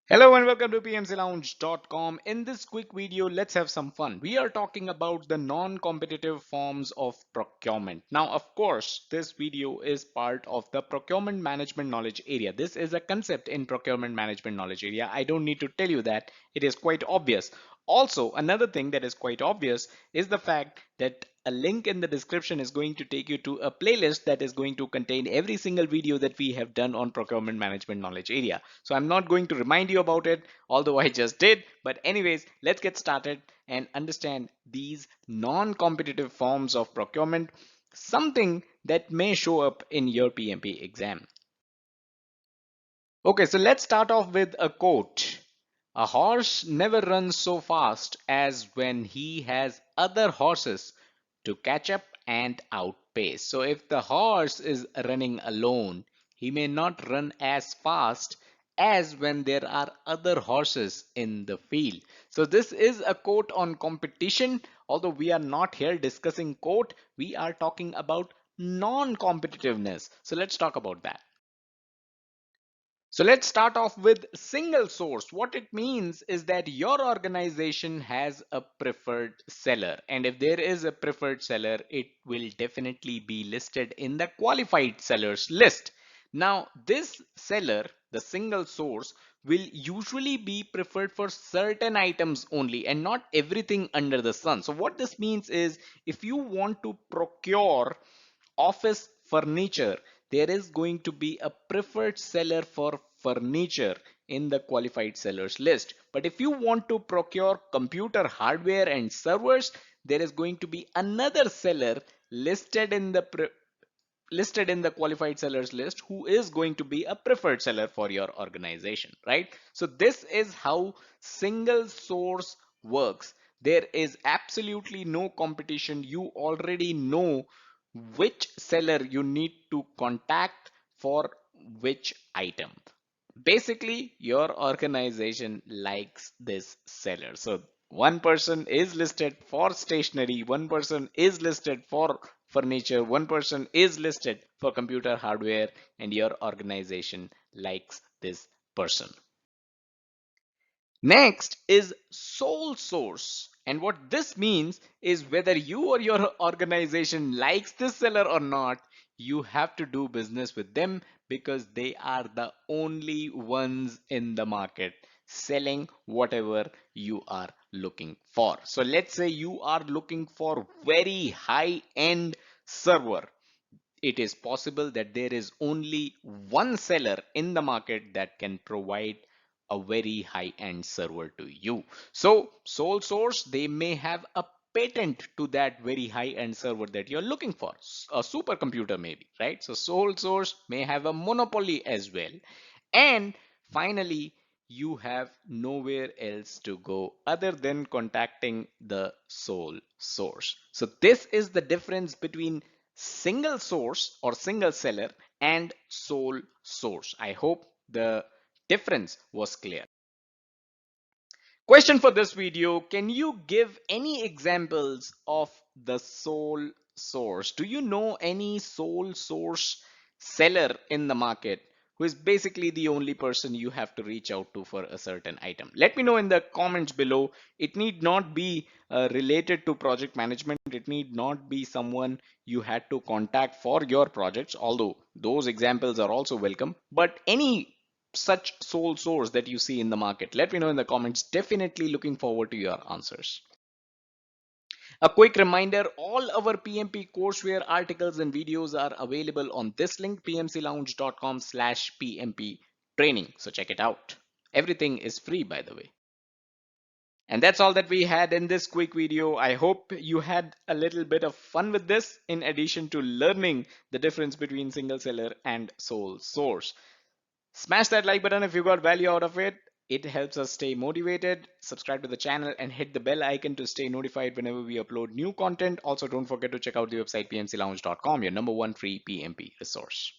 Hello and welcome to pmclounge.com. In this quick video, let's have some fun. We are talking about the non-competitive forms of procurement. Now, of course, this video is part of the procurement management knowledge area. This is a concept in procurement management knowledge area. I don't need to tell you that. It is quite obvious. Also, another thing that is quite obvious is the fact that a link in the description is going to take you to a playlist that is going to contain every single video that we have done on procurement management knowledge area. So I'm not going to remind you about it, although I just did. But anyways, let's get started and understand these non-competitive forms of procurement, something that may show up in your PMP exam. Okay, so let's start off with a quote. A horse never runs so fast as when he has other horses to catch up and outpace. So if the horse is running alone, he may not run as fast as when there are other horses in the field. So this is a quote on competition. Although we are not here discussing quote, we are talking about non-competitiveness. So let's talk about that. So let's start off with single source. What it means is that your organization has a preferred seller, and if there is a preferred seller, it will definitely be listed in the qualified sellers list. Now, this seller, the single source, will usually be preferred for certain items only and not everything under the sun. So what this means is if you want to procure office furniture, there is going to be a preferred seller for furniture in the qualified sellers list. But if you want to procure computer hardware and servers, there is going to be another seller listed in the qualified sellers list who is going to be a preferred seller for your organization, right? So this is how single source works. There is absolutely no competition. You already know which seller you need to contact for which item. Basically, your organization likes this seller. So one person is listed for stationery, one person is listed for furniture, one person is listed for computer hardware, and your organization likes this person. Next is sole source. And what this means is whether you or your organization likes this seller or not, you have to do business with them because they are the only ones in the market selling whatever you are looking for. So let's say you are looking for very high end server. It is possible that there is only one seller in the market that can provide a very high-end server to you. So sole source, they may have a patent to that very high-end server that you're looking for, a supercomputer maybe, right? So sole source may have a monopoly as well. And finally, you have nowhere else to go other than contacting the sole source. So this is the difference between single source or single seller and sole source. I hope the difference was clear. Question for this video, can you give any examples of the sole source? Do you know any sole source seller in the market who is basically the only person you have to reach out to for a certain item? Let me know in the comments below. It need not be related to project management. It need not be someone you had to contact for your projects, although those examples are also welcome. But any such sole source that you see in the market? Let me know in the comments. Definitely looking forward to your answers. A quick reminder, all our PMP courseware articles and videos are available on this link, pmclounge.com/PMP training. So check it out. Everything is free, by the way. And that's all that we had in this quick video. I hope you had a little bit of fun with this in addition to learning the difference between single seller and sole source. Smash that like button if you got value out of it. It helps us stay motivated. Subscribe to the channel and hit the bell icon to stay notified whenever we upload new content. Also, don't forget to check out the website pmclounge.com, your number one free PMP resource.